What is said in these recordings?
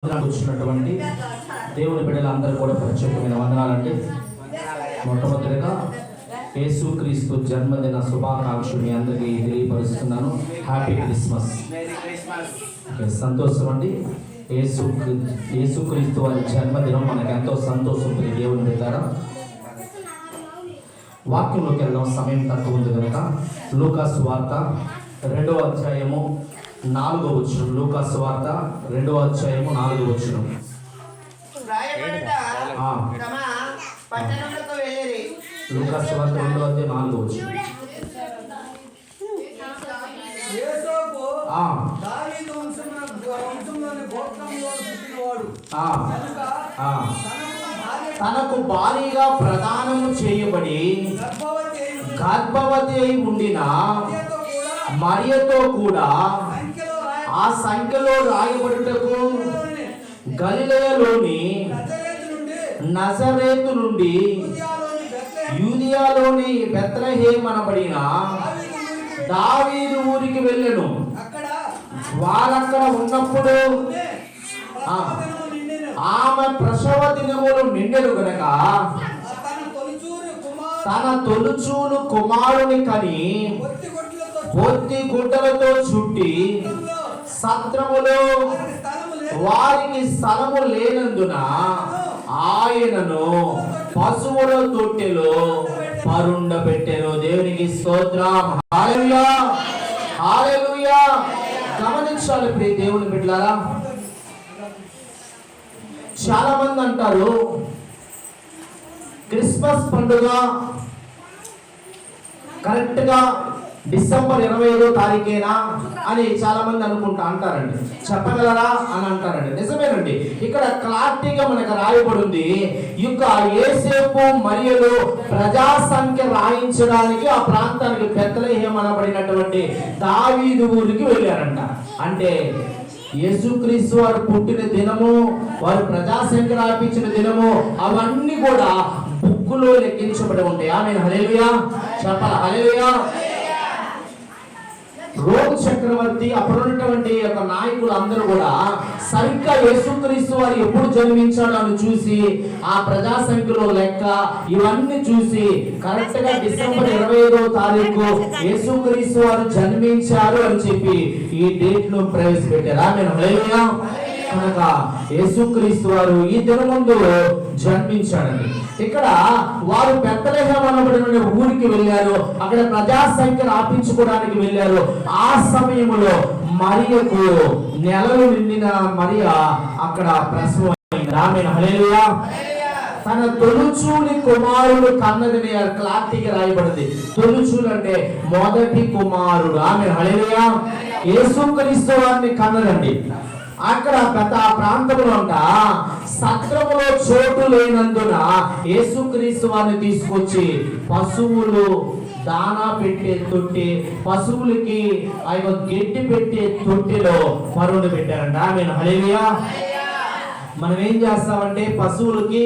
వచ్చినటువంటి దేవుని బిడ్డలందరూ కూడా ప్రత్యేకమైన వందనాలండి. మొట్టమొదటిగా యేసుక్రీస్తు జన్మదిన శుభాకాంక్షలు మీ అందరికీ తెలియపరుస్తున్నాను. Happy Christmas. సంతోషం అండి. యేసుక్రీస్తు వారి జన్మదినం మనకు ఎంతో సంతోషం. దేవుని బిడ్డలారా, వాక్యంలోకి వెళ్దాం. సమయం తక్కువ ఉంది కనుక లూకాసు వార్త 2వ అధ్యాయము 4వ వచనం. లూకాసు వార్త 2వ అధ్యాయము 4వ వచనం. లూకాసు వార్త 2వ అధ్యాయం 4వ వచనం. తనకు భారీగా ప్రదానము చేయబడి గర్భవతి అయి ఉండిన మరియతో కూడా ఆ సంఖ్యలో రాయబడుటకు గలిలయలోని నజరేతు నుండి యూదియాలోని బెత్లెహేము అనబడిన దావీదు ఊరికి వెళ్ళెను. వారక్కడ ఉన్నప్పుడు ఆమె ప్రసవ దినములు నిండెను గనక తన తొలుచూలు కుమారుని కని పొత్తి గుడ్డలతో చుట్టి సత్రములో వారికి స్థలము లేనందున ఆయనను పశువుల తొట్టెలో పరుండబెట్టెను. దేవునికి స్తోత్రం. హల్లెలూయా, హల్లెలూయా. గమనించాలి ప్రియ దేవుని బిడ్డలారా, చాలా మంది అంటారు క్రిస్మస్ పండుగ కరెక్ట్ గా డిసెంబర్ 25వ తారీఖేనా అని చాలా మంది అంటారండి. చెప్పగలరా అని అంటారండి. నిజమేనండి. ఇక్కడ క్లారిటీగా మనకు రాయబడింది. ఇక యేసేపు మరియలు ప్రజా సంఖ్య రాయించడానికి ఆ ప్రాంతానికి బెత్లెహేము అనబడినటువంటి దావీదు ఊరికి వెళ్ళారంట. అంటే యేసుక్రీస్తు వారు పుట్టిన దినము, వారు ప్రజాసంఖ్య రాయించిన దినము, అవన్నీ కూడా బుక్కులో లెక్కించబడి ఉంటాయి. ఆమేన్, హల్లెలూయా చెప్పాలి. హల్లెలూయా. రోమ్ చక్రవర్తి అప్పుడున్నటువంటి యొక్క నాయకులు అందరూ కూడా సరిగ్గా యేసుక్రీస్తు వారు ఎప్పుడు జన్మించాడు అని చూసి ఆ ప్రజా సంఖ్యలో లెక్క ఇవన్నీ చూసి కరెక్ట్ గా డిసెంబర్ 25వ తారీఖు యేసుక్రీస్తు వారు జన్మించారు అని చెప్పి ఈ డేట్ ను ప్రవేశపెట్టారు. ఆమేన్, హల్లెలూయా. కనుక యేసుక్రీస్తు వారు ఈ దినమందు జన్మించాడండి. ఇక్కడ వారు బెత్లెహేము అనబడిన ఊరికి వెళ్ళారు. అక్కడ ప్రజా సంఖ్య రాపించుకోవడానికి వెళ్ళారు. ఆ సమయంలో మరియకు నెలలు నిండిన మరియ అక్కడ ప్రసవం అయింది. ఆమేన్, హల్లెలూయా. తన తొలుచూలి కుమారుడు కన్నదని క్లారిటీగా రాయబడింది. తొలుచూలు అంటే మొదటి కుమారుడు. ఆమేన్, హల్లెలూయా. యేసుక్రీస్తు వారిని కన్నదండి. అక్కడ పెద్ద ప్రాంతంలో అంట సత్రములో చోటు లేనందున యేసుక్రీస్తు వారిని తీసుకొచ్చి పశువులు దానా పెట్టే తొట్టి, పశువులకి ఆ యొక్క గడ్డి పెట్టే తొట్టిలో పరువులు పెట్టారంట. ఆమేన్, హల్లెలూయా. మనం ఏం చేస్తామంటే పశువులకి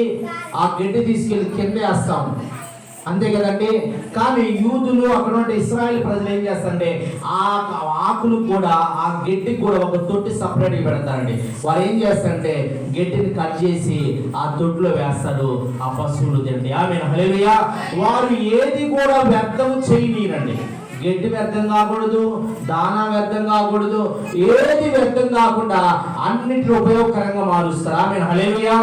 ఆ గడ్డి తీసుకెళ్లి కింద వేస్తాం, అంతే కదండి. కానీ యూదులు అక్కడ ఉంటే ఇశ్రాయేల్ ప్రజలు ఏం చేస్తారంటే ఆ ఆకులు కూడా ఆ గడ్డికి కూడా ఒక తొట్టి సపరేట్ పెడతారండి. వారు ఏం చేస్తారంటే గడ్డిని కట్ చేసి ఆ తొట్టిలో వేస్తాడు, ఆ పశువులు తిండి. ఆమేన్, హల్లెలూయా. వారు ఏది కూడా వ్యర్థం చేయనీరండి. గడ్డి వ్యర్థం కాకూడదు, దానా వ్యర్థం కాకూడదు, ఏది వ్యర్థం కాకుండా అన్నిటిని ఉపయోగకరంగా మారుస్తారు. ఆమేన్, హల్లెలూయా.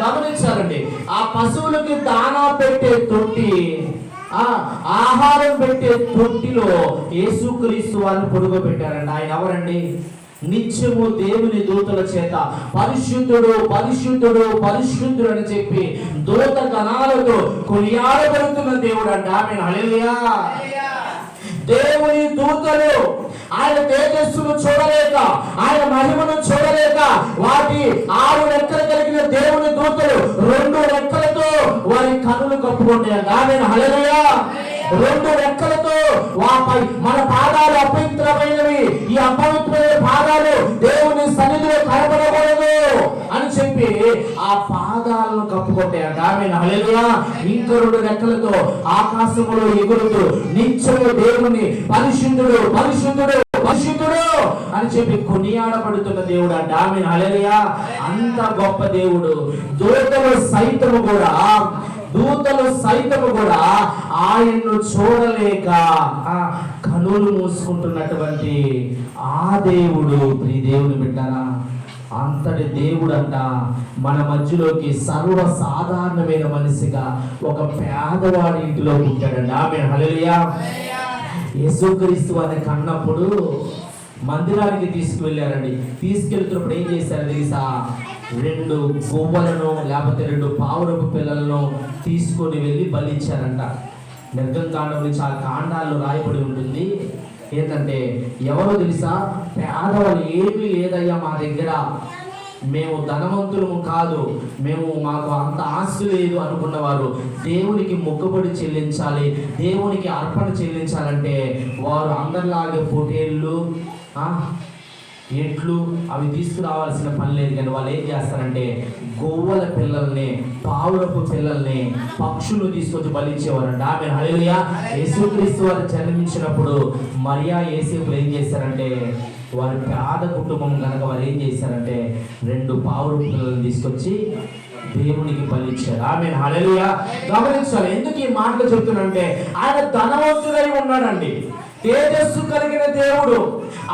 గమనించాలండి, ఆ పశువులకి దానా పెట్టే తొట్టి, ఆహారం పెట్టే తొట్టిలో యేసుక్రీస్తు వారిని పొడుగబెట్టారండి. ఆయన ఎవరండి? నిత్యము దేవుని దూతల చేత పరిశుద్ధుడు పరిశుద్ధుడు పరిశుద్ధుడు అని చెప్పి దూత గణాలతో కొనియాడబడుతున్న దేవుడు అంట. ఆమేన్, హల్లెలూయా. దేవుని దూతలు ఆయన తేజస్సును చూడలేక, ఆయన మహిమను చూడలేక వాటి 6 రెక్కలు కలిగిన దేవుని దూతలు 2 రెక్కలతో వారి కన్నులు కప్పుకుంటాయంట. ఆమేన్, హల్లెలూయా. 2 రెక్కలతో మన పాదాలు అపవిత్రమైనవి, ఈ అపవిత్రమైన పాదాలు దేవుని సన్నిధిలో కనబడకూడదు అని చెప్పి ఆ పాదాలను కప్పుకుంటాయంట. ఆమేన్, హల్లెలూయా. ఇంకా 2 రెక్కలతో ఆకాశములో ఎగురుతూ నిత్యము దేవుని పరిశుద్ధుడు పరిశుద్ధుడు పరిశుద్ధుడు అని చెప్పి కొనియాడబడుతున్న దేవుడు అంట. ఆమేన్, హల్లెలూయా. అంత గొప్ప దేవుడు. దూతలు సైతము కూడా ఆయన్ను చూడలేక కనులు మూసుకుంటున్నటువంటి ఆ దేవుడు, ప్రియ దేవుని బిడ్డరా, అంతటి దేవుడు అంట మన మధ్యలోకి సర్వసాధారణమైన మనిషిగా ఒక పేదవాడి ఇంటిలో పుట్టాడండి. ఆమేన్, హల్లెలూయా. యేసుక్రీస్తు వారిని కన్నప్పుడు మందిరానికి తీసుకువెళ్ళారండి. తీసుకెళ్తున్నప్పుడు ఏం చేశారు తెలుసా? 2 గువ్వలను లేకపోతే 2 పావురపు పిల్లలను తీసుకొని వెళ్ళి బలిచ్చారంట. నిర్గమకాండం నుంచి ఆ కాండాల్లో రాయబడి ఉంటుంది. ఏంటంటే ఎవరో తెలుసా? పేదవాళ్ళు, ఏమీ లేదయ్యా మా దగ్గర, మేము ధనవంతులము కాదు, మాకు అంత ఆస్తి లేదు అనుకున్నవారు దేవునికి మొక్కుబడి చెల్లించాలి, దేవునికి అర్పణ చెల్లించాలంటే వారు అందరిలాగే పొటేళ్ళు, ఎట్లు అవి తీసుకురావాల్సిన పని లేదు. కానీ వాళ్ళు ఏం చేస్తారంటే గోవుల పిల్లల్ని, పావురపు పిల్లల్ని, పక్షులు తీసుకొచ్చి బలిచ్చేవారంట. ఆమేన్, హల్లెలూయా. యేసుక్రీస్తు వారు జన్మించినప్పుడు మరియా యేసేపులు ఏం చేశారంటే, వారి పేద కుటుంబం కనుక వారు ఏం చేశారంటే 2 పావురపు పిల్లల్ని తీసుకొచ్చి దేవునికి బలిచ్చారు. ఆమేన్, హల్లెలూయా. గమనించాలి, ఎందుకు ఈ మాటలు చెప్తున్నానంటే ఆయన ధనవంతుడై ఉన్నాడండి, తేజస్సు కలిగిన దేవుడు.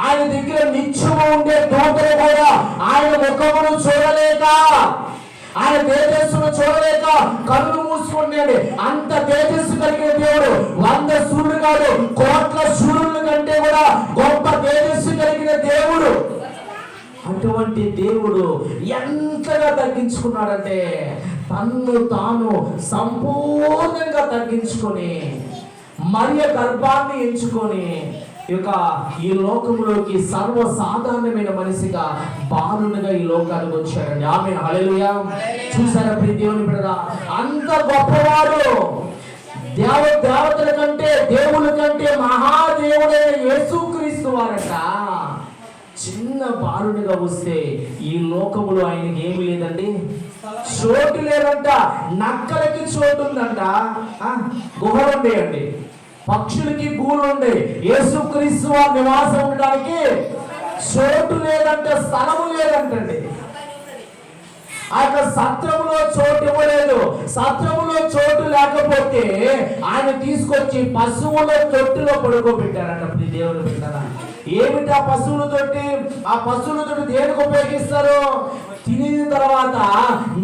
ఆయన దగ్గర నిత్యము ఉండే దూతలు కూడా ఆయన ముఖమును చూడలేక, ఆయన తేజస్సును చూడలేక కన్ను మూసుకున్నాడు. అంత తేజస్సు కలిగిన దేవుడు 100 సూర్యుడు కాదు, కోట్ల సూర్యుల కంటే కూడా గొప్ప తేజస్సు కలిగిన దేవుడు. అటువంటి దేవుడు ఎంతగా తగ్గించుకున్నాడంటే తన్ను తాను సంపూర్ణంగా తగ్గించుకొని మరియ గర్భాన్ని ఎంచుకొని ఈ లోకంలోకి సర్వసాధారణమైన మనిషిగా బాలునిగా ఈ లోకానికి వచ్చాడండి. ఆమేన్, హల్లెలూయా. చూసారా ప్రియ దేవుని బిడ్డలారా, అంత గొప్పవాడు. దేవతల కంటే, దేవుని కంటే మహాదేవుడైన యేసుక్రీస్తు వారట చిన్న బాలునిగా వస్తే ఈ లోకములో ఆయనకి ఏమి లేదండి, చోటు లేదంట. నక్కలకి చోటు ఉందంట, గుహలు ఉండేయండి, పక్షులకి గూళ్ళు ఉండే. యేసుక్రీస్తు వారి నివాసం ఉండడానికి చోటు లేదంట, స్థలము లేదంటండి. ఆ యొక్క సత్రములో చోటు ఇవ్వలేదు. సత్రములో చోటు లేకపోతే ఆయన తీసుకొచ్చి పశువుల తొట్టిలో పడుకోబెట్టారంట. దేవుని బిడ్డలారా, ఏమిటి ఆ పశువుల తొట్టి? ఆ పశువుల తొట్టి దేనికి ఉపయోగిస్తారు? తినిన తర్వాత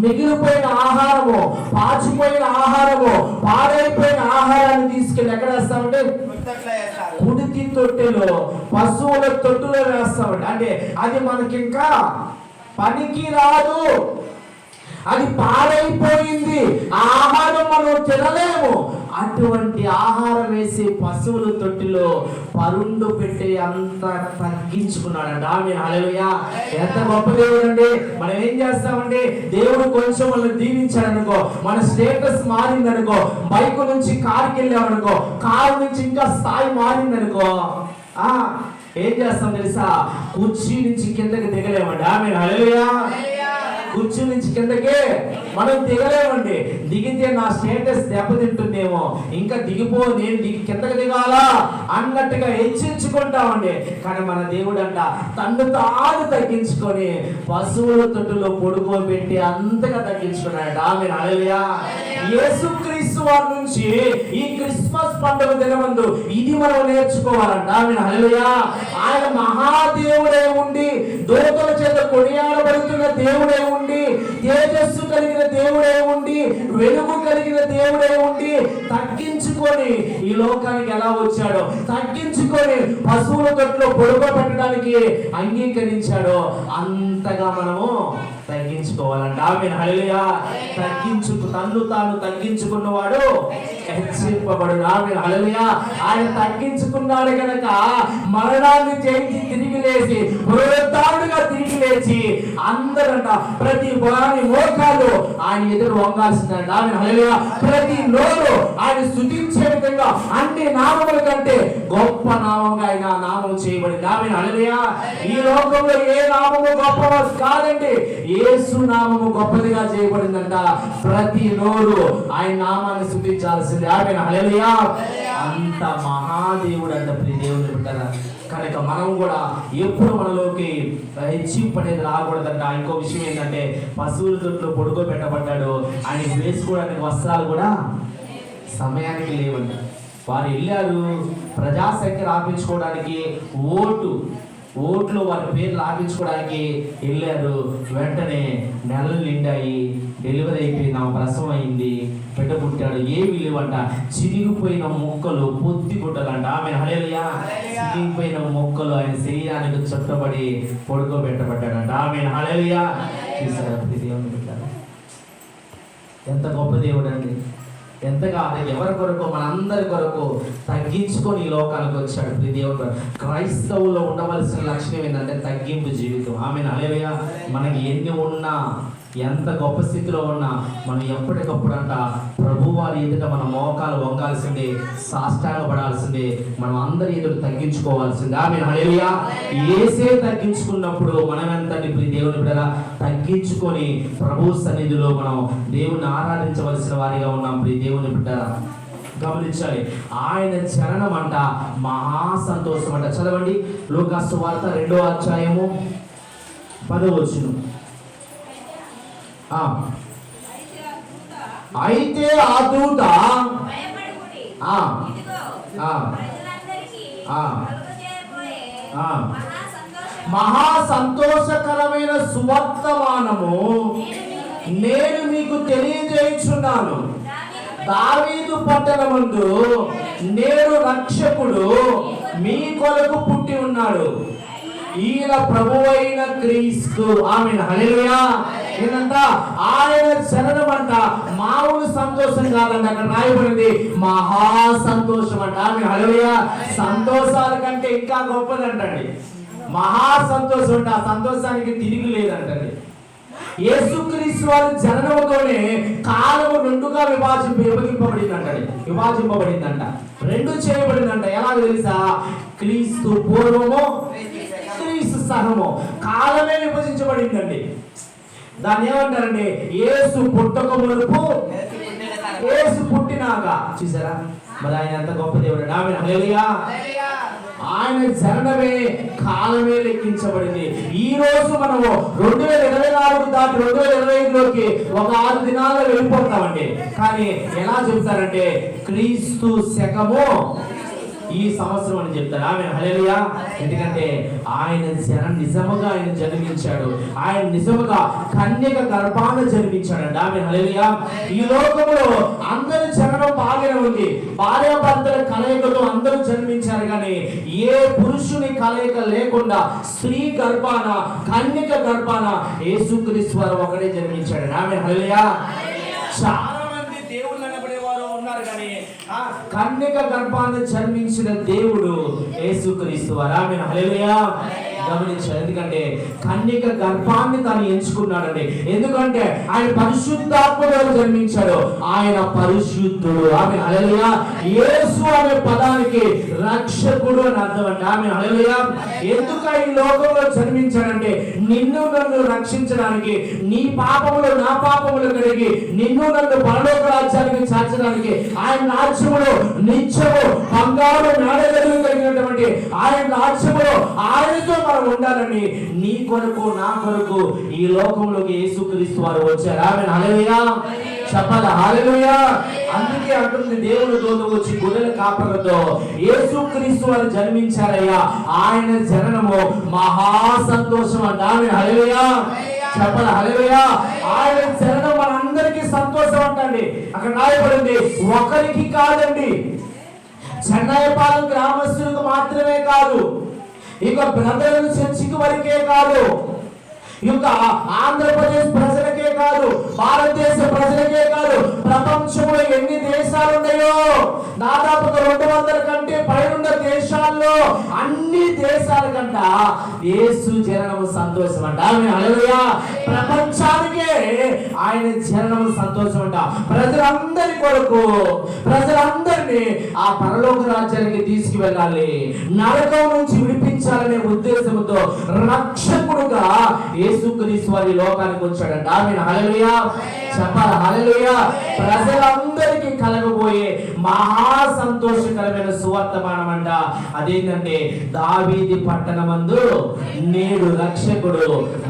మిగిలిపోయిన ఆహారము, పాచిపోయిన ఆహారము, పాడైపోయిన ఆహారాన్ని తీసుకెళ్ళి ఎక్కడ వేస్తామంటే కుడితి తొట్టెలో, పశువుల తొట్టులో వేస్తామంటే. అంటే అది మనకి ఇంకా పనికి రాదు, అది పాడైపోయింది, ఆ ఆహారం మనం తినలేము. అటువంటి ఆహారం వేసి పశువుల తొట్టిలో పరుండు పెట్టే అంత తగ్గించుకున్నాడంట. ఆమేన్, హల్లెలూయా. ఎంత గొప్ప దేవుడు అండి. మనం ఏం చేస్తామండి, దేవుడు కొంచెం మనల్ని దీవించాడనుకో, మన స్టేటస్ మారిందనుకో, బైక్ నుంచి కారుకి వెళ్ళామనుకో, కారు నుంచి ఇంకా స్థాయి మారిందనుకో, ఏం చేస్తాం తెలుసా? కుర్చీ నుంచి కిందకి దిగలేమండి. ఆమేన్, హల్లెలూయా. కుర్చీ నుంచి కిందకి మనం దిగలేమండి. దిగితే నా స్టేటస్ దెబ్బతింటుందేమో, ఇంకా నేను కిందకి దిగాలా అన్నట్టుగా హెచ్చించుకుంటామండి. కానీ మన దేవుడు అంట తన్ను తాను తగ్గించుకొని పశువుల తొట్టులో పడుకోబెట్టి అంతగా తగ్గించుకున్నాడు. ఆమేన్, హల్లెలూయా. యేసుక్రీస్తు వారి నుంచి ఈ క్రిస్మస్ పండుగ దినమందు ఇది మనం నేర్చుకోవాలంట. ఆమేన్, హల్లెలూయా. ఆయన మహాదేవుడే ఉండి, దూతల చేత కొనియాడబడుతున్న దేవుడే ఉండి, తేజస్సు కలిగిన దేవుడే ఉండి, వెలుగు కలిగిన దేవుడే ఉండి తగ్గించుకొని ఈ లోకానికి ఎలా వచ్చాడో, తగ్గించుకొని పశువుల తొట్టులో పడుకోబెట్టడానికి అంగీకరించాడో అంతగా మనము తగ్గించుకోవాలంట. ఆమేన్, హల్లెలూయా. తన్ను తాను తగ్గించుకున్నవాడు హెచ్చింపబడును. ఆమేన్, హల్లెలూయా. ఆయన తగ్గించుకున్నాడు కనుక మరణాన్ని జయించి తిరిగి లేచి పునరుద్ధారుడుగా తిరిగి లేచి అందరంట ప్రతి వారి మోకాలు ఆయన ఎదురు వంగాల్సిందంట. ఆమేన్, హల్లెలూయా. ప్రతి నోరు ఆయన స్తుతించే విధంగా అన్ని నామముల కంటే గొప్ప నామంగా ఆయన నామం చేయబడింది. ఆమేన్, హల్లెలూయా. ఈ లోకంలో ఏ నామము గొప్ప కాదండి, యేసు నామము గొప్పదిగా చేయబడిందంట. ప్రతి నోరు ఆయన నామాన్ని స్తుతించాల్సింది. ఆమేన్, హల్లెలూయా. అంత మహాదేవుడు అంట ప్రియ దేవుని బిడ్డలారా. కనుక మనం కూడా ఎప్పుడు మనలోకి హెచ్చింపు అనేది రాకూడదంట. ఇంకో విషయం ఏంటంటే పశువుల దొడ్లో పడుకోబెట్టబడ్డాడు, ఆయన వేసుకోవడానికి వస్త్రాలు కూడా సమయానికి లేవండి. వారు వెళ్ళారు ప్రజాసంఖ్య రాపించుకోవడానికి, ఓట్లు వారి పేర్లు రాపించుకోవడానికి వెళ్ళారు. వెంటనే నెలలు నిండాయి, డెలివరీ అయిపోయింది, ఆమె ప్రసవం అయింది, బిడ్డ పుట్టాడు. ఏమి లేవంట, చిరిగిపోయిన మొక్కలు, పొత్తి గుడ్డలంట. ఆమె హల్లెలూయా. చిరిగిపోయిన మొక్కలు ఆయన శరీరానికి చుట్టబడి పడుకోబెట్టబడ్డాడంట. ఆమె హల్లెలూయా. చూసారా దేవుని బిడ్డ ఎంత గొప్ప దేవుడు అండి. ఎంతగా ఎవరి కొరకు, మనందరి కొరకు తగ్గించుకొని ఈ లోకానికి వచ్చాడు ప్రియ దేవుడు. క్రైస్తవులో ఉండవలసిన లక్షణం ఏంటంటే తగ్గింపు జీవితం. ఆమె హల్లెలూయా. మనకి ఎన్ని ఉన్నా, ఎంత గొప్ప స్థితిలో ఉన్నా, మనం ఎప్పటికప్పుడు అంట ప్రభు వారి ఎదుట మన మోకాలు వంగాల్సిందే, సాష్టాంగపడాల్సిందే, మనం అందరి ఎదుట తగ్గించుకోవాల్సిందే. ఆమె హల్లెలూయా. యేసే తగ్గించుకున్నప్పుడు మనం ఎంతండి ప్రియ దేవుని బిడ్డరా తగ్గించుకొని ప్రభు సన్నిధిలో మనం దేవుని ఆరాధించవలసిన వారిగా ఉన్నాం ప్రియ దేవుని బిడ్డరా. గమనించాలి, ఆయన చరణం అంట మహా సంతోషం అంట. చదవండి లూకా సువార్త 2వ అధ్యాయము 10వ వచనం. అయితే ఆ దూత మహా సంతోషకరమైన సువర్తమానము నేను మీకు తెలియజేయుచున్నాను. దావీదు పట్టణమందు నేడు రక్షకుడు మీ కొరకు పుట్టి ఉన్నాడు, ఈయన ప్రభువైన క్రీస్తు. ఆమేన్ హల్లెలూయా. ఏంటంట ఆయన శరణం అంట మామూలు సంతోషం కాదంట, అక్కడ రాయబడింది మహా సంతోషం అంట. ఆమేన్ హల్లెలూయా. సంతోషాల కంటే ఇంకా గొప్పదంటండి మహా సంతోషం అంట. ఆ సంతోషానికి తిరిగి లేదంటండి. యేసుక్రీస్తు వారి జననముతోనే కాలము రెండుగా విభజింపబడిందంట, రెండు చేయబడిందంట. ఎలా తెలుసా? క్రీస్తు పూర్వము, క్రీస్తు సహము. కాలమే విభజించబడిందండి. దాన్ని ఏమంటారండి? యేసు పుట్టక మునుపు, యేసు పుట్టినాక. చూసారా మరి ఆయన ఎంత గొప్ప దేవుడు. ఆమేన్ హల్లెలూయా. ఆయన జననమే కాలమే లెక్కించబడింది. ఈ రోజు మనము 2024 దాటి 2025లోకి ఒక 6 దినాల్లో వెళ్ళిపోతామండి. కానీ ఎలా చెప్తారంటే క్రీస్తు శకము ఈ సంవత్సరం అని చెప్తారు. ఆమేన్ హల్లెలూయా. ఎందుకంటే ఆయన నిజముగా ఆయన జన్మించాడు, ఆయన నిజముగా కన్యక గర్భాన జన్మించాడు. ఆమేన్ హల్లెలూయా. ఈ లోకంలో అందరి జననం బాగానే ఉంది, భార్యాభర్తల కలయికతో అందరూ జన్మించారు. కానీ ఏ పురుషుని కలయిక లేకుండా స్త్రీ గర్భాన, కన్యక గర్భాన యేసుక్రీస్తు వారు ఒకడే జన్మించాడు. ఆమేన్ హల్లెలూయా. చాలా మంది దేవుళ్ళు అనబడేవారు ఉన్నారు, కానీ కన్యక గర్భాన్ని జన్మించిన దేవుడు యేసుక్రీస్తు వారు. ఆమేన్ హల్లెలూయా. గమనించారు, ఎందుకంటే కన్యక గర్భాన్ని తాను ఎంచుకున్నాడండి. ఎందుకంటే ఆయన పరిశుద్ధాత్మలో జన్మించాడు, ఆయన పరిశుద్ధుడు. ఆమేన్ హల్లెలూయా. యేసు అనే పదానికి రక్షకుడు అని అర్థం అండి. ఆమేన్ హల్లెలూయా. ఎందుకు ఈ లోకంలో జన్మించాడంటే నిన్ను నన్ను రక్షించడానికి, నీ పాపములు నా పాపములు కడిగి నిన్ను నన్ను పరలోక రాజ్యానికి చేర్చడానికి, ఆయన రాజ్యములో నిత్యము బంగారు నాడగలు కలిగినటువంటి ఆయన రాజ్యములో ఆయనతో మనం ఉండాలని నీ కొరకు నా కొరకు ఈ లోకంలోకి యేసుక్రీస్తు వారు వచ్చారు. ఆమేన్ హల్లెలూయా. చెప్పాలా హల్లెలూయా. అందుకే అంటుంది దేవుని దూత వచ్చి గొర్రెల కాపరులతో యేసుక్రీస్తు వారు జన్మించారయ్యా, ఆయన జననము మహా సంతోషం అంట. ఆమేన్ హల్లెలూయా. చెప్పాలా హల్లెలూయా. ఆయన జననం మనందరికీ సంతోషం అంటండి. అక్కడ రాయబడింది ఒకరికి కాదండి, చెన్నైపాలెం గ్రామస్తులకు మాత్రమే కాదు, ఇక బ్రదర్స్ చర్చికి వరకే కాదు, ఇక ఆంధ్రప్రదేశ్ ప్రజలకే కాదు, భారతదేశ ప్రజలకే కాదు, ప్రపంచంలో ఎన్ని దేశాలు ఉన్నాయో దాదాపు 200 కంటే పైనున్న దేశాల్లో అన్ని దేశాల కంట యేసు జననము సంతోషం అంట. ఆమేన్ హల్లెలూయా. ప్రపంచానికే ఆయన జననము సంతోషం అంట. ప్రజలందరి కొరకు, ప్రజలందరినీ ఆ పరలోక రాజ్యానికి తీసుకువెళ్ళాలి, నరకం నుంచి విడిపించాలనే ఉద్దేశంతో రక్షకుడుగా యేసుక్రీస్తు వారి లోకానికి వచ్చాడంట. ఆమేన్ హల్లెలూయా. చెప్పాలి హల్లెలూయా. ప్రజలందరికీ కలగబోయే మహా సంతోషకరమైన సువర్తమానం అంట. అదేంటంటే దావీదు పట్టణమందు నేడు రక్షకుడు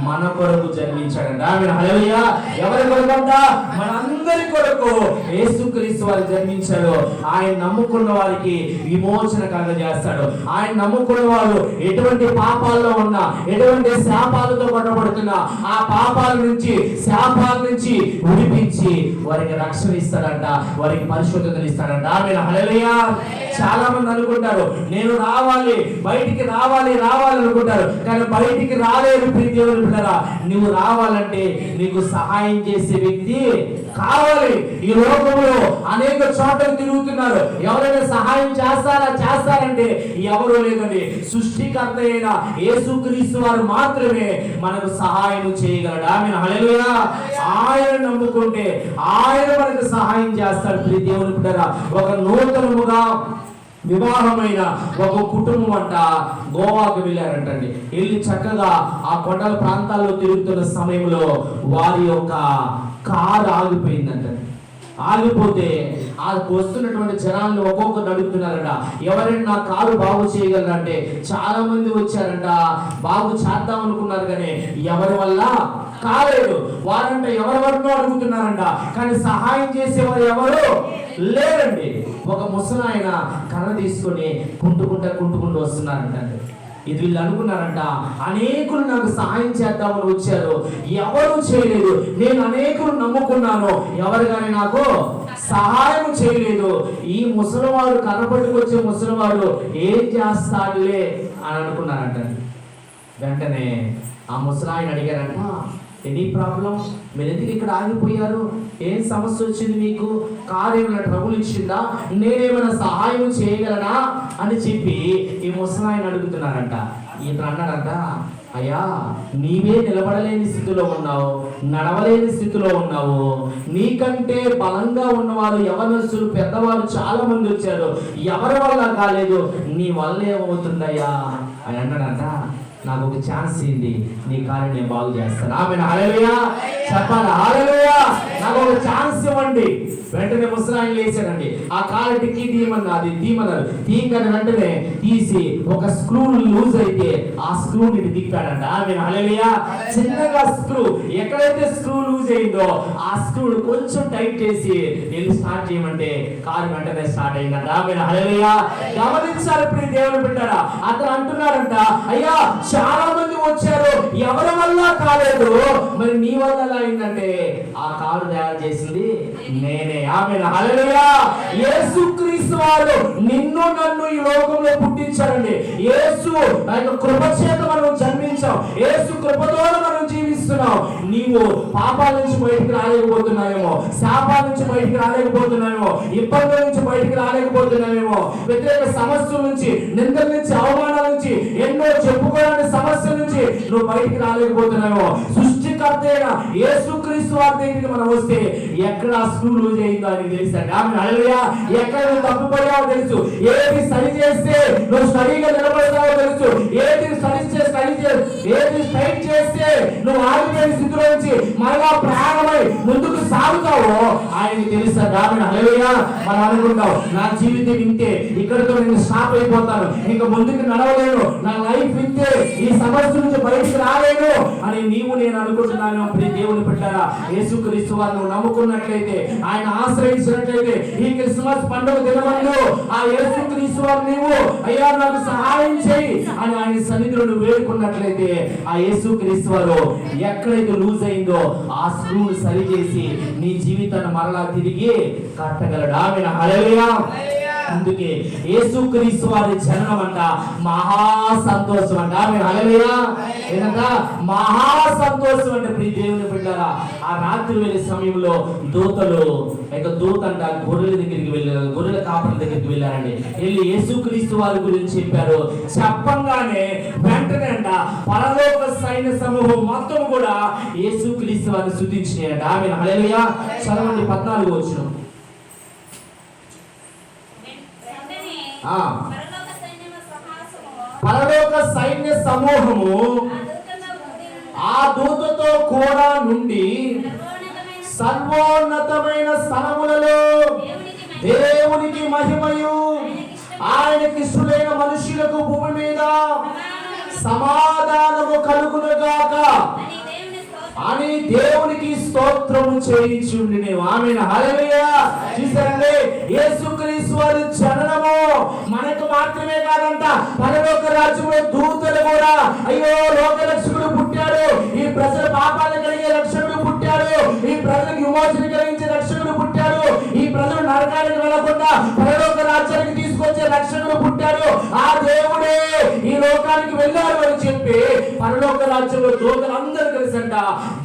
మన కొరకు జన్మించాడంట. ఆమేన్ హల్లెలూయా. ఎవరి కొరకంట? మనందరి కొరకు యేసుక్రీస్తు వారు జన్మించాడు. ఆయన నమ్ముకున్న వారికి విమోచన కలుగజేస్తాడు. ఆయన నమ్ముకున్న వారు ఎటువంటి పాపాల్లో ఉన్నా, ఎటువంటి శాపాలతో కొట్టబడుతున్నా ఆ పాపాల నుంచి, శాపాల నుంచి విడిపించి వారికి రక్షణ ఇస్తాడంట, వారికి పరిశుద్ధతను ఇస్తాడంట. ఆమేన్ హల్లెలూయా. చాలా మంది అనుకుంటారు నేను రావాలి, బయటికి రావాలి అనుకుంటారు, కానీ బయటికి రాలేరు. దేవుని బిడ్డలారా, నువ్వు రావాలంటే నీకు సహాయం చేసే వ్యక్తి కావాలి. ఈ లోకంలో అనేక చోట్ల తిరుగుతున్నారు, ఎవరైనా సహాయం చేస్తారంటే ఎవరు లేదండి. సృష్టికర్త అయిన యేసుక్రీస్తు వారు మాత్రమే మనకు సహాయం చేయగలడు. ఆమేన్ హల్లెలూయా. ఆయన నమ్ముకుంటే ఆయన మనకు సహాయం చేస్తాడు. ప్రియ దేవుని బిడ్డలారా, ఒక నూతనముగా వివాహమైన ఒక కుటుంబం అంట గోవాకు వెళ్ళారంటండి. వెళ్ళి చక్కగా ఆ కొండల ప్రాంతాల్లో తిరుగుతున్న సమయంలో వారి యొక్క కారు ఆగిపోయిందంటండి. ఆగిపోతే ఆ వస్తున్నటువంటి జనాలను ఒక్కొక్కరు అడుగుతున్నారంట, ఎవరైనా నా కారు బాగు చేయగలరంటే చాలా మంది వచ్చారంట. బాగు చేద్దాం అనుకున్నారు కానీ ఎవరి వల్ల కాలేదు. వారంట ఎవరి వరకు అడుగుతున్నారంట, కానీ సహాయం చేసేవారు ఎవరు లేరండి. ఒక ముసలాయన కర్ర తీసుకొని కుంటుకుంటూ వస్తున్నారంట. ఇది వీళ్ళు అనుకున్నారంట, అనేకులు నాకు సహాయం చేద్దామని వచ్చారు, ఎవరు చేయలేదు. నేను అనేకులు నమ్ముకున్నాను, ఎవరు కానీ నాకు సహాయం చేయలేదు. ఈ ముసలివాడు కర్ర పట్టుకొచ్చే ముసలివాడు ఏం చేస్తాడులే అని అనుకున్నారంట. వెంటనే ఆ ముసలాయన అడిగారంట, ఎనీ ప్రాబ్లం, మీరు ఎందుకు ఇక్కడ ఆగిపోయారు? ఏం సమస్య వచ్చింది మీకు? కారు ఏమైనా ట్రబుల్ ఇచ్చిందా? నేనేమైనా సహాయం చేయగలనా అని చెప్పి ఈ ముసలాయన అడుగుతున్నారంట. ఇతను అన్నాడంట, అయ్యా నీవే నిలబడలేని స్థితిలో ఉన్నావు, నడవలేని స్థితిలో ఉన్నావు, నీకంటే బలంగా ఉన్నవారు యవనస్తులు పెద్దవారు చాలా మంది వచ్చారు, ఎవరి వల్ల కాలేదు, నీ వల్ల ఏమవుతుందయ్యా అని అన్నాడంట. నాకు ఒక ఛాన్స్ ఇవ్వండి, నీ కారు నేను బాగు చేస్తాను. ఆమేన్ హల్లెలూయా. చెప్పాలి హల్లెలూయా. నాకు ఒక ఛాన్స్ ఇవ్వండి. వెంటనే ముసలాయన లేచాడండి. ఆ కారు టిక్కీ తీయమన్నారు. తీయగానే వెంటనే తీసి ఒక స్క్రూ లూజ్ అయితే ఆ స్క్రూని దిప్పాడంట. ఆమేన్ హల్లెలూయా. చిన్నగా స్క్రూ, ఎక్కడైతే స్క్రూ లూజ్ అయిందో ఆ స్క్రూని కొంచెం టైట్ చేసి వెళ్ళి స్టార్ట్ చేయమంటే కారు వెంటనే స్టార్ట్ అయిందంట. ఆమేన్ హల్లెలూయా. గమనించాలి ప్రియ దేవుని బిడ్డలారా, అతను అంటున్నారంట, అయ్యా చాలా మంది వచ్చారు, ఎవరి వల్ల కాలేదు, మరి నీ వల్ల ఎలా అయిందంటే ఆ కారు తయారు చేసింది నేనే. ఆమేన్ హల్లెలూయా. యేసుక్రీస్తు వారు నిన్ను నన్ను ఈ లోకంలో పుట్టించారండి. యేసు ఆయన కృప చేత మనం జన్మించాం, యేసు కృపతో మనం జీవిస్తున్నాం. నీవు పాపాల నుంచి బయటికి రాలేకపోతున్నావేమో, శాపాల నుంచి బయటికి రాలేకపోతున్నావేమో, ఇబ్బందుల నుంచి బయటికి రాలేకపోతున్నావేమో, వ్యతిరేక సమస్యల నుంచి, నిందల నుంచి, అవమానాల నుంచి, ఎన్నో చెప్పుకోవడానికి సమస్య నుంచి నువ్వు బయటికి రాలేకపోతున్నావేమో, సృష్టికర్త అయిన యేసుక్రీస్తు వారి దగ్గరికి మనం వస్తే ఎక్కడ స్క్రూ లూజ్ అయిందో అని తెలుసండి. ఆమేన్ హల్లెలూయా. ఎక్కడ నువ్వు తప్పుపడావో తెలుసు, ఏది స్టడీ చేస్తే నువ్వు స్టడీగా నిలబడతావో తెలుసు, ఏది స్ట్రైట్ చేస్తే నువ్వు ఆగిపోయిన స్థితిలో నుంచి మరలా ప్రాణమై ముందుకు సాగుతావో ఆయనకి తెలుసండి. ఆమేన్ హల్లెలూయా. మనం అనుకుంటాం నా జీవితం ఇంతే, ఇక్కడితో నేను స్టాప్ అయిపోతాను, ఇంకా ముందుకు నడవలేను, నా లైఫ్ ఇంతే, ఈ సమస్య నుంచి బయటికి రాలేను అని నీవు నేను అనుకుంటున్నాను. ప్రియ దేవుని బిడ్డలారా, యేసుక్రీస్తు వారిని నువ్వు నమ్ముకున్నట్లయితే, ఆయన ఆశ్రయించినట్లయితే, ఈ క్రిస్మస్ పండుగ దినమందు ఆ యేసుక్రీస్తు వారు నీవు అయ్యా నాకు సహాయం చేయి అని ఆయన సన్నిధిలో నువ్వు వేడుకున్నట్లయితే ఆ యేసుక్రీస్తు వారు ఎక్కడైతే లూజ్ అయిందో ఆ స్క్రూను సరి చేసి నీ జీవితాన్ని మరలా తిరిగి కట్టగలడు. ఆమేన్ హల్లెలూయా. అందుకే యేసుక్రీస్తు వారి జననం అంట మహా సంతోషం అంట. ఆమేన్ హల్లెలూయా. ఏదంట మహా సంతోషం అంటే ప్రియ దేవుని బిడ్డలారా, ఆ రాత్రి వెళ్ళే సమయంలో దూతలు దూత అంట గొర్రెల దగ్గరికి వెళ్ళారు, గొర్రెల కాపర్ల దగ్గరికి వెళ్ళారండి. వెళ్ళి యేసుక్రీస్తు వారి గురించి చెప్పారు. చెప్పంగానే వెంటనే అంట పరలోక సైన్య సమూహం మొత్తం కూడా యేసుక్రీస్తు వారిని స్తుతించినాయంట. ఆమేన్ హల్లెలూయా. చదవండి 14వ వచనం. పరలోక సైన్య సమూహము ఆ దూతతో కూడా నుండి సర్వోన్నతమైన స్థలములలో దేవునికి మహిమయు ఆయనకి ఇష్టమైన మనుషులకు భూమి మీద సమాధానము కలుగునుగాక అని దేవునికి స్తోత్రము చేయించుండి. ఆమేన్, హల్లెలూయా. చూసారండి, యేసుక్రీస్తు వారి జననము మనకు మాత్రమే కాదంట, పరలోక రాజ్యంలో దూతలు కూడా అయ్యో లోక రక్షకుడు పుట్టాడు, ఈ ప్రజల పాపాలు కలిగే రక్షకుడు పుట్టాడు, ఈ ప్రజలకు విమోచన కలిగించే రక్షకుడు పుట్టాడు, ఈ ప్రజలు నరకానికి వెళ్ళకుండా పరలోక రాజ్యానికి తీసుకొచ్చే రక్షకుడు పుట్టాడు, ఆ దేవుడే ఈ లోకానికి వెళ్ళాడు అని చెప్పి పరలోక రాజ్యంలో దూతలు అందరూ కలిసంట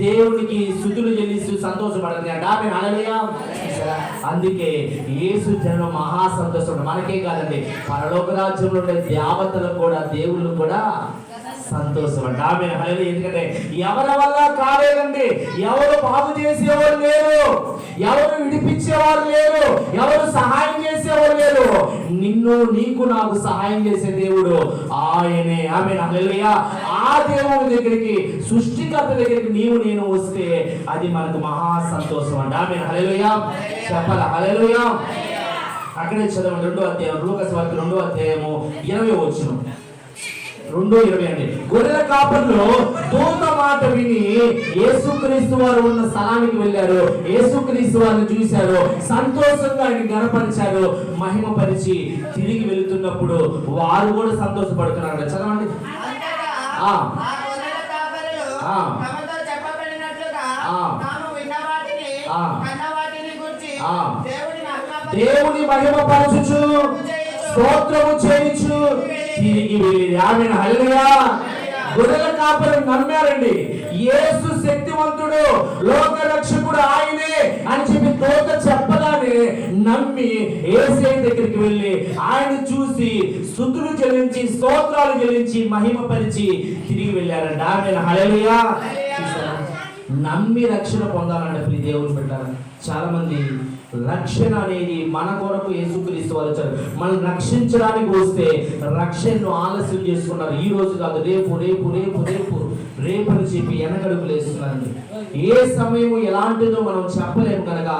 దేవునికి స్తుతులు చెల్లిస్తూ సంతోషపడతారు. ఆమేన్, హల్లెలూయా. అందుకే యేసు జనం మహా సంతోషం. మనకే కాదండి, పరలోక రాజ్యంలో ఉండే దేవతలకు కూడా దేవుళ్ళు కూడా సంతోషం అంట. ఆమేన్, హల్లెలూయా. ఎందుకంటే ఎవరి వల్ల కాలేదండి, ఎవరు బాగు చేసేవారు లేరు, ఎవరు విడిపించేవారు లేరు, ఎవరు సహాయం చేసేవారు లేరు. నిన్ను నీకు నాకు సహాయం చేసే దేవుడు ఆయనే. ఆమేన్, హల్లెలూయా. ఆ దేవుడి దగ్గరికి, సృష్టికర్త దగ్గరికి నీవు నేను వస్తే అది మనకు మహా సంతోషం అంట. ఆమేన్, హల్లెలూయా. చెప్పాలా హల్లెలూయా. అక్కడే చదవండి, 2వ అధ్యాయం, లూకా సువార్త 2వ అధ్యాయము 20వ వచనం. 2:20 అండి. గొర్రెల కాపర్లు దూత మాట విని యేసుక్రీస్తు వారు ఉన్న స్థలానికి వెళ్ళారు. యేసుక్రీస్తు వారిని చూశారు, సంతోషంగా ఆయన గణపరిచారు, మహిమపరిచి తిరిగి వెళుతున్నప్పుడు వారు కూడా సంతోషపడుతున్నారు. చదవండి. దేవుని మహిమపరచుచు స్తోత్రము చేయించు తిరిగి వెళ్ళి. ఆమేన్, హల్లెలూయా. గొర్రెల కాపరి నమ్మారండి, యేసు శక్తివంతుడు, లోక రక్షకుడు ఆయనే అని చెప్పి తోక చెప్పగానే నమ్మి యేసయ్య దగ్గరికి వెళ్ళి ఆయన చూసి స్తుతులు చెల్లించి స్తోత్రాలు చెల్లించి మహిమపరిచి తిరిగి వెళ్ళారంట. ఆమేన్, హల్లెలూయా. నమ్మి రక్షణ పొందాలంటే ప్రియ దేవుని పెట్టాలి. చాలా మంది రక్షణ అనేది మన కొరకు యేసుక్రీస్తు వారు వచ్చారు, మనం రక్షించడానికి వస్తే రక్షణను ఆలస్యం చేసుకున్నారు. ఈ రోజు కాదు, రేపు రేపు రేపు రేపు రేపు అని చెప్పి వెనకడుగులు వేస్తున్నారండి. ఏ సమయం ఎలాంటిదో మనం చెప్పలేము కనుక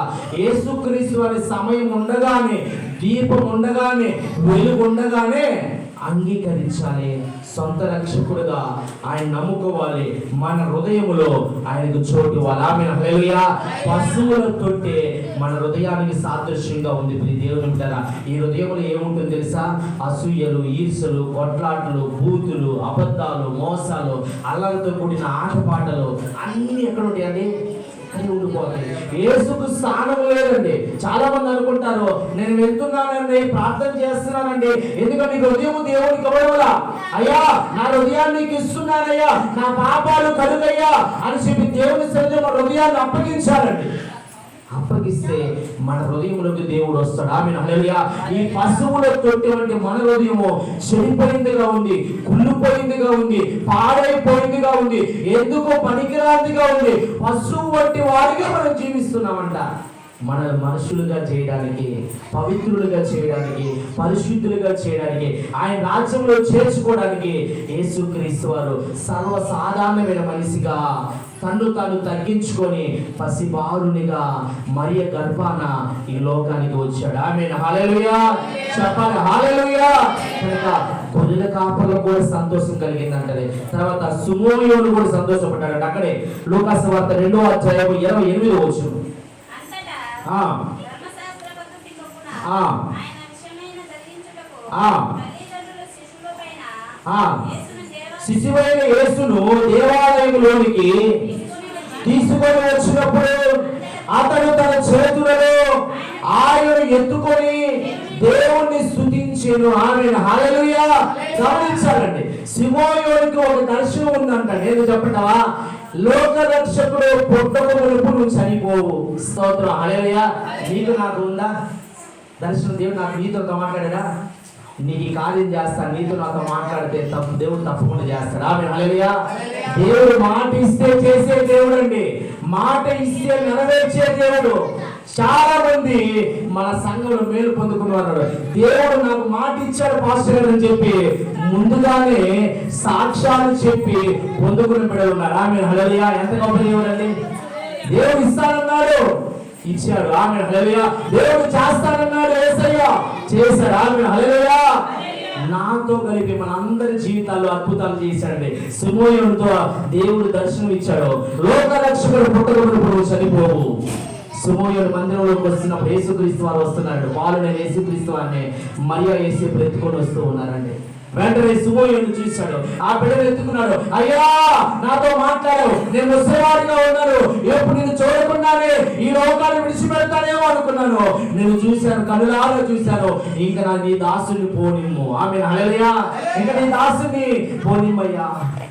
యేసుక్రీస్తు వారి సమయం ఉండగానే, దీపం ఉండగానే, వెలుగు ఉండగానే అంగీకరించాలి, సొంత రక్షకుడుగా ఆయన నమ్ముకోవాలి, మన హృదయములో ఆయనకు చోటు ఇవ్వాలి. ఆమేన్, హల్లెలూయా. పశువుల తొట్టే మన హృదయానికి సాదృశ్యంగా ఉంది ప్రియ దేవుని బిడ్డలారా. ఈ హృదయంలో ఏముంటుందో తెలుసా? అసూయలు, ఈర్షలు, కొట్లాటలు, బూతులు, అబద్ధాలు, మోసాలు, అల్లరితో కూడిన ఆటపాటలు అన్ని ఎక్కడ ఉంటాయండి? ఉండిపోతాయి. యేసుకు స్థానం లేదండి. చాలా మంది అనుకుంటారు, నేను వెళ్తున్నానండి, ప్రార్థన చేస్తున్నానండి, ఎందుకంటే హృదయం దేవునికి ఇవ్వడంలా, అయ్యా నా హృదయాన్ని నీకు ఇస్తున్నానయ్యా, నా పాపాలు కడుగయ్యా అని చెప్పి దేవుని సన్నిధిలో మన హృదయాన్ని అప్పగించాలండి. అప్పగిస్తే మన హృదయంలోకి దేవుడు వస్తాడు. ఆమేన్, హల్లెలూయా. ఈ పశువుల తొట్టి వంటి మన హృదయము చెడిపోయిందిగా ఉంది, కుళ్ళిపోయిందిగా ఉంది, పాడైపోయిందిగా ఉంది, ఎందుకో పనికిరాందిగా ఉంది. పశువు వంటి వారిగా మనం జీవిస్తున్నామంట. మన మనుషులుగా చేయడానికి, పవిత్రులుగా చేయడానికి, పరిశుద్ధులుగా చేయడానికి, ఆయన రాజ్యంలో చేర్చుకోవడానికి యేసుక్రీస్తు వారు సర్వసాధారణమైన మనిషిగా తన్ను తాను తగ్గించుకొని పసిబాలునిగా మరియ గర్భాన ఈ లోకానికి వచ్చాడు. ఆమేన్, హల్లెలూయా. చెప్పాలి హల్లెలూయా. కనుక గొర్రెల కాపర్లకు కూడా సంతోషం కలిగిందంటే, తర్వాత సుమోయోను కూడా సంతోషపడ్డాడు. అక్కడే లూకా సువార్త 2వ అధ్యాయం 28వ వచనం. శిశువైన యేసును దేవాలయంలోనికి తీసుకొని వచ్చినప్పుడు అతడు తన చేతులలో ఆయన ఎత్తుకొని దేవుణ్ణి స్తుతించెను. ఆమేన్, హల్లెలూయా. గమనించాలండి, సిమోయోనికి ఒక దర్శనం ఉందంట. నేను చెప్పటవా? లోక రక్షకుడు పుట్టక మునుపు నువ్వు చనిపోవు. స్తోత్రం, హల్లెలూయా. నీకు నాకు ఉందా దర్శనం? దేవుడు నాకు నీతో మాట్లాడా, నీకు ఈ కార్యం చేస్తాను, నీతో నాతో మాట్లాడితే దేవుడు తప్పకుండా చేస్తాడు. ఆమేన్, హల్లెలూయా. దేవుడు మాట ఇస్తే చేసే దేవుడు అండి, మాట ఇస్తే నెరవేర్చే దేవుడు. చాలా మంది మన సంఘంలో మేలు పొందుకున్నారు. దేవుడు నాకు మాట ఇచ్చాడు పాస్టర్ గారు అని చెప్పి ముందుగానే సాక్ష్యాలు చెప్పి పొందుకుని పెట్టి ఉన్నారు. ఆమేన్, హల్లెలూయా. ఎంత గొప్ప దేవుడు అండి. దేవుడు ఇస్తానన్నాడు, ఇచ్చాడు. ఆమె హల్లెలూయా. దేవుడు చేస్తానన్నాడు, యేసయ్య చేశాడు. ఆమె హల్లెలూయా. నాతో కలిపి మన అందరి జీవితాల్లో అద్భుతాలు చేశాడండి. సిమోయోనుతో దేవుడు దర్శనం ఇచ్చాడు. లోక రక్షకుడు పుట్టగొడుకు చనిపోవు. సిమోయోను మందిరంలోకి వస్తున్నప్పుడు యేసుక్రీస్తు వారు వస్తున్నాడు. పాలునే యేసుక్రీస్తు వారిని మరియా యేసేపు ఎత్తుకొని వస్తూ ఉన్నారండి. వెంటనే సిమోయోను చూశాడు, ఆ బిడ్డను ఎత్తుకున్నాడు. అయ్యా, నాతో మాట్లాడావు, నేను ముసలివాడిగా ఉన్నాను, ఎప్పుడు నేను చూడకుండానే ఈ లోకాన్ని విడిచిపెడతానేమో అనుకున్నాను. నేను చూశాను, కనులారా చూశాను. ఇంకా నీ దాసుని పోనిమ్ము. ఆమె హల్లెలూయా. ఇంకా నీ దాసుని పోనిమ్మయ్యా,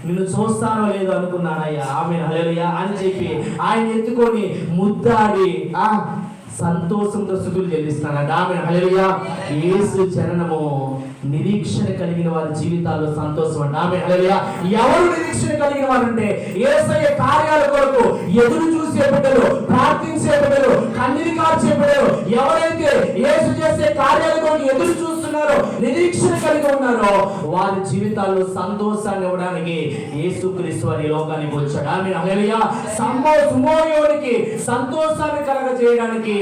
నిన్ను చూస్తానో లేదో అనుకున్నానయ్యా. ఆమె హల్లెలూయా అని చెప్పి ఆయన ఎత్తుకొని ముద్దాడి సంతోషంతో స్తుతులు చెల్లిస్తున్నాడు. ఆమె హల్లెలూయా. యేసు జననము నిరీక్షణ కలిగిన వారి జీవితాల్లో సంతోషం అండి. ఆమె హల్లెలూయా. ఎవరు నిరీక్షణ కలిగిన వారు అంటే యేసయ్య కార్యాల కొరకు ఎదురు చూసే బిడ్డలు, ప్రార్థించే బిడ్డలు, కన్నీరు కార్చే బిడ్డలు, ఎవరైతే యేసు చేసే కార్యాల కొరకు ఎదురు చూస్తున్నారో, నిరీక్షణ కలిగి ఉన్నారో, వారి జీవితాల్లో సంతోషాన్ని ఇవ్వడానికి యేసుక్రీస్తు వారి లోకానికి వచ్చాడు. ఆమె హల్లెలూయా. సిమోయోనికి సంతోషాన్ని కలగజేయడానికి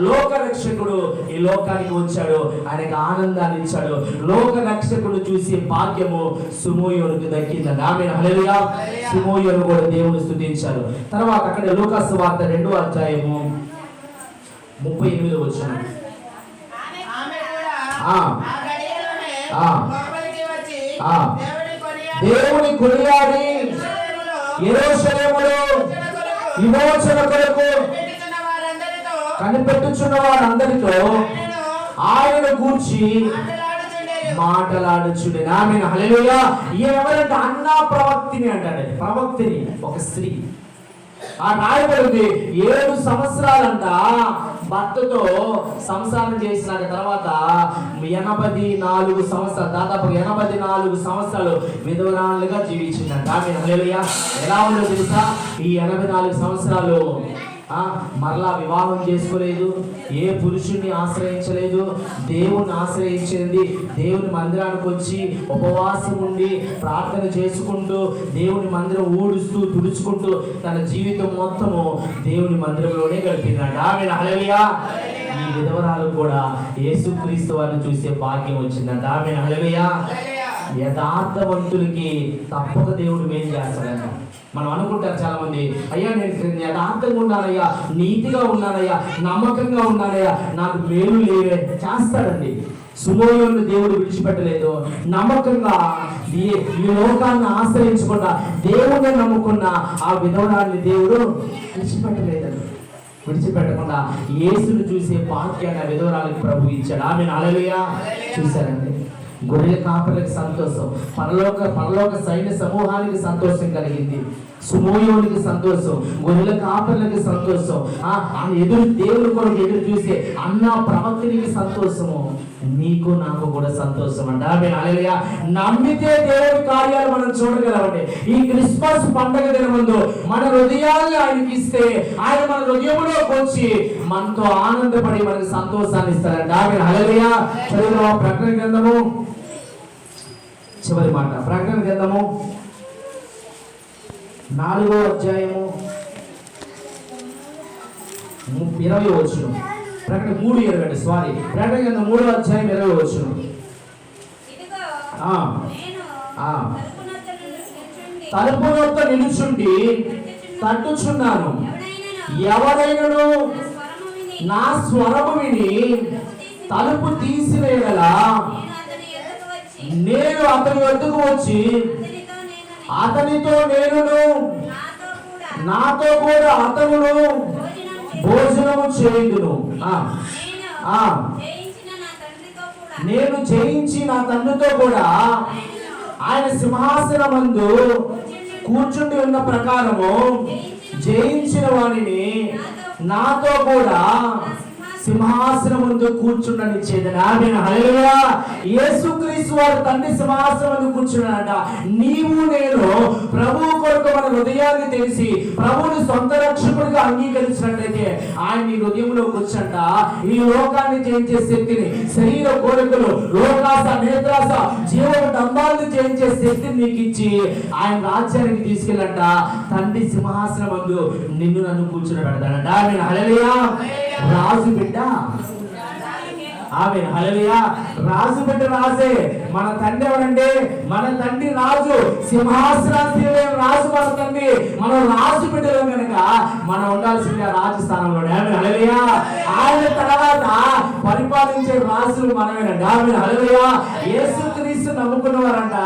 లోక రక్షకుడు ఈ లోకానికి వచ్చాడు. ఆయనకు ఆనందాన్ని ఇచ్చాడు. లోక రక్షకుడు చూసే భాగ్యము సిమోయోనుకు దక్కిందండి. ఆమె హల్లెలూయా. సిమోయోను కూడా దేవుని స్తుతించారు. తర్వాత అక్కడ లూకా సువార్త 2వ అధ్యాయము 38వ వచనం. దేవుని కొనియాడి యెరూషలేములో విమోచన కొరకు కనిపెట్టుచున్న వారందరితో ఆయన గూర్చి మాటలాడుచుండే. ఆమె హల్లెలూయా. ఎవరంటే అన్నా ప్రవక్తిని అంటాడు. ప్రవక్తిని ఒక స్త్రీ. ఆ రాయబడింది 7 సంవత్సరాలంట భర్తతో సంసారం చేసిన తర్వాత 84 సంవత్సరాలు, దాదాపు 84 సంవత్సరాలు విధవరాలుగా జీవించిందంట. ఆమె హల్లెలూయా. ఎలా ఉందో తెలుసా? ఈ 84 సంవత్సరాలు మరలా వివాహం చేసుకోలేదు, ఏ పురుషుణ్ణి ఆశ్రయించలేదు, దేవుణ్ణి ఆశ్రయించింది. దేవుని మందిరానికి వచ్చి ఉపవాసం ఉండి ప్రార్థన చేసుకుంటూ దేవుని మందిరం ఊడుస్తూ తుడుచుకుంటూ తన జీవితం మొత్తము దేవుని మందిరంలోనే గడిపినాడు. ఆమె హల్లెలూయా. ఈ విధవరాలు కూడా యేసుక్రీస్తు వారిని చూసే భాగ్యం వచ్చిందంట. ఆమె హల్లెలూయా. యథార్థవంతులకి తప్పక దేవుడు మేలు చేస్తాడంట. మనం అనుకుంటారు చాలా మంది, అయ్యా నేను యథార్థంగా ఉన్నానయ్యా, నీతిగా ఉన్నానయ్యా, నమ్మకంగా ఉన్నానయ్యా, నాకు మేలు లేవే. చేస్తాడండి. సిమోయోను దేవుడు విడిచిపెట్టలేదు. నమ్మకంగా ఈ లోకాన్ని ఆశ్రయించకుండా దేవుణ్ణి నమ్ముకున్న ఆ విధవరాన్ని దేవుడు విడిచిపెట్టలేదండి. విడిచిపెట్టకుండా యేసును చూసే భాగ్యాన్ని ఆ విధవరాలకు ప్రభు ఇచ్చాడు. ఆమె హల్లెలూయా. చూశారండి, గొర్రెల కాపరికి సంతోషం, పరలోక సైన్య సమూహానికి సంతోషం కలిగింది. సిమోయోనికి సంతోషం, గొర్రెల కాపర్లకి సంతోషం, దేవుని కొరకు ఎదురు చూసే అన్న ప్రవక్తనికి సంతోషము. నీకు నాకు కూడా సంతోషం అంట. ఆమె హల్లెలూయా. నమ్మితే దేవుని కార్యాలు మనం చూడగలమండి. ఈ క్రిస్మస్ పండుగ దినమందు మన హృదయాన్ని ఆయనకి ఇస్తే ఆయన మన హృదయంలోకి వచ్చి మనతో ఆనందపడి మనకి సంతోషాన్ని ఇస్తారంట. ఆమె హల్లెలూయా. చదువు ప్రకటన గ్రంథము చివరి మాట. ప్రకటన గ్రంథము 4వ అధ్యాయము 20వ వచనం. ప్రకటన 3:20. సారీ, ప్రకటన గ్రంథం 3వ అధ్యాయం 20వ వచనం. తలుపు వద్ద నిలుచుండి తట్టుచున్నాను, ఎవరైనను నా స్వరము విని తలుపు తీసిన యెడల నేను అతని వద్దకు వచ్చి అతనితో నేనును నాతో కూడా అతనును భోజనము చేయుదును. నేను జయించి నా తండ్రితో కూడా ఆయన సింహాసనమందు కూర్చుండి ఉన్న ప్రకారము జయించిన వానిని నాతో కూడా సింహాసనం ముందు కూర్చుండనిచ్చేదని. ఆమేన్, హల్లెలూయా. యేసుక్రీస్తు వారు తండ్రి సింహాసనం ముందు కూర్చున్నాడట. నీవు నేను ప్రభు కొరకు మన హృదయాన్ని తెలిసి ప్రభువుని సొంత రక్షకుడిగా అంగీకరించినట్లయితే ఆయన నీ హృదయంలో కూర్చంట ఈ లోకాన్ని జయించే శక్తిని, శరీర కోరికలు, లోకాస, నేత్రాస, జీవన డంబాలను జయించే శక్తిని నీకు ఇచ్చి ఆయన రాజ్యానికి తీసుకెళ్ళంట. తండ్రి సింహాసనం ముందు నిన్ను నన్ను కూర్చుని పెడతాడంట. ఆమేన్, హల్లెలూయా. రాజు బిడ్డ, ఆమేన్, హల్లెలూయా. రాజు బిడ్డ రాజే. మన తండ్రి ఎవరంటే మన తండ్రి రాజు, సింహాసనాసీనుడైన రాజు మన తండ్రి. మనం రాజు బిడ్డలు కనుక మనం ఉండాల్సింది రాజస్థానంలో. ఆమేన్, హల్లెలూయా. ఆయన తర్వాత పరిపాలించే రాజులు మనమేనండి. ఆమేన్, హల్లెలూయా. యేసుక్రీస్తు నమ్ముకున్నవారంట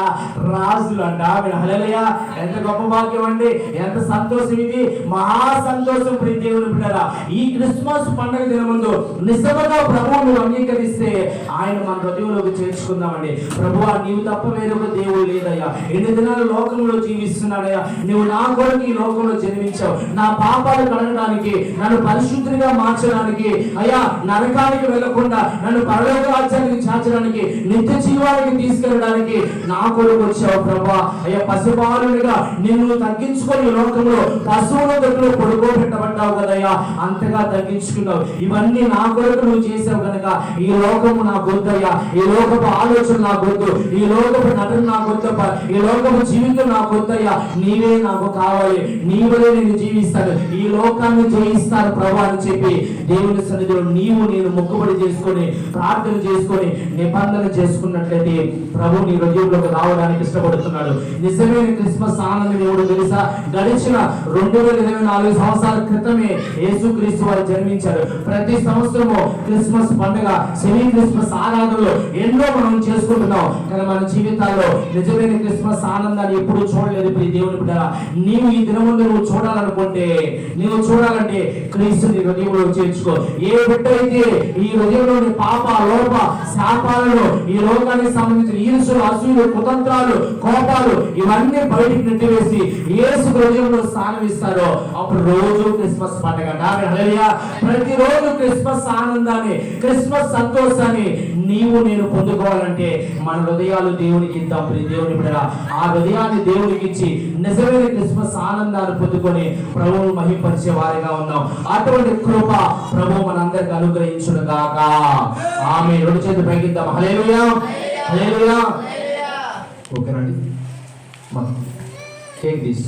రాజులు అంట. ఆమేన్, హల్లెలూయా. ఎంత గొప్ప భాగ్యం అండి, ఎంత సంతోషం ఇది, మహా సంతోషం. ప్రియ దేవుని బిడ్డలారా, ఈ క్రిస్మస్ పండుగ దినమందు నిజముగా ప్రభువును అంగీకరిస్తే ఆయన మన హృదయంలోకి చేర్చుకుందామండి. ప్రభువా, నీవు తప్ప వేరొక దేవుడు లేదయ్యా. ఎన్ని దినాలు లోకంలో జీవిస్తున్నాడయ్యా. నువ్వు నా కొరకు ఈ లోకంలో జన్మించావు, నా పాపాలు కడగడానికి, నన్ను పరిశుద్ధిగా మార్చడానికి, అయ్యా నరకానికి వెళ్లకుండా నన్ను పరలోక రాజ్యానికి చేర్చడానికి, నిత్య జీవానికి తీసుకెళ్ళడానికి నా కొరకు వచ్చావు ప్రభువా. అయ్యా పశుపాలునిగా నిన్ను తగ్గించుకొని ఈ లోకంలో పశువుల దగ్గర పడుకోబెట్టబడ్డావు కదయ్యా. అంతగా తగ్గించుకున్నావు. ఇవన్నీ నా కొరకు నువ్వు చేసావు కనుక ఈ లోకము నాకు వద్దయ్యా. ఈ లోకపు ఆలోచన నాకు వద్దు, ఈ లోకపు నటన నాకు వద్దప్ప, ఈ లోకపు జీవితం నాకు వద్దయ్యా. నీవే నాకు కావాలి, నీవే నేను జీవిస్తాను, ఈ లోకాన్ని జయిస్తాను ప్రభు అని చెప్పి దేవుని సన్నిధిలో నీవు నేను మొక్కుబడి చేసుకొని ప్రార్థన చేసుకొని నిబంధన చేసుకున్నట్లయితే ప్రభు నీ హృదయంలోకి రావడానికి ఇష్టపడుతున్నాడు. నిజమైన క్రిస్మస్ ఆనందం ఎవడు తెలుసా? గడిచిన 2024 సంవత్సరాల క్రితమే యేసుక్రీస్తు వారు జన్మించారు. ప్రతి సంవత్సరము క్రిస్మస్ పండుగ, సెమీ క్రిస్మస్ ఆరాధనలు ఎన్నో మనం చేసుకుంటున్నాం. కానీ మన జీవితాల్లో నిజమైన క్రిస్మస్ ఆనందాన్ని ఎప్పుడు చూడలేదు. ప్రియ దేవుని బిడ్డలారా, నీవు ఈ దినముందు నువ్వు చూడాలనుకుంటే, నీవు చూడాలంటే క్రీస్తుని హృదయంలో చేర్చుకో. ఏ బిడ్డ అయితే ఈ హృదయంలోని పాప, లోప, శాపాలను, ఈ లోకానికి సంబంధించిన ఈర్ష్యలు, అసూయలు, కుతంత్రాలు, కోపాలు ఇవన్నీ బయటికి నెట్టివేసి యేసు హృదయంలో స్థానం ఇస్తారో అప్పుడు రోజు క్రిస్మస్ పండుగ. హల్లెలూయా. ప్రతిరోజు క్రిస్మస్ ఆనందాన్ని, క్రిస్మస్ సంతోషాన్ని నీవు నేను పొందుకోవాలంటే మన హృదయాలు దేవునికి ఇద్దాం. ప్రియ దేవుని బిడ్డలారా, ఆ హృదయాన్ని దేవునికి ఇచ్చి నిజమైన క్రిస్మస్ ఆనందాన్ని పొందుకొని ప్రభువును మహిమపరిచే వారిగా ఉన్నాం. అటువంటి కృప ప్రభు మనందరికి అనుగ్రహించును గాక. ఆమేన్. రెండు చేతులు పైకిద్దాం. హల్లెలూయా, హల్లెలూయా. ఓకేనండి, కేక్ తీసి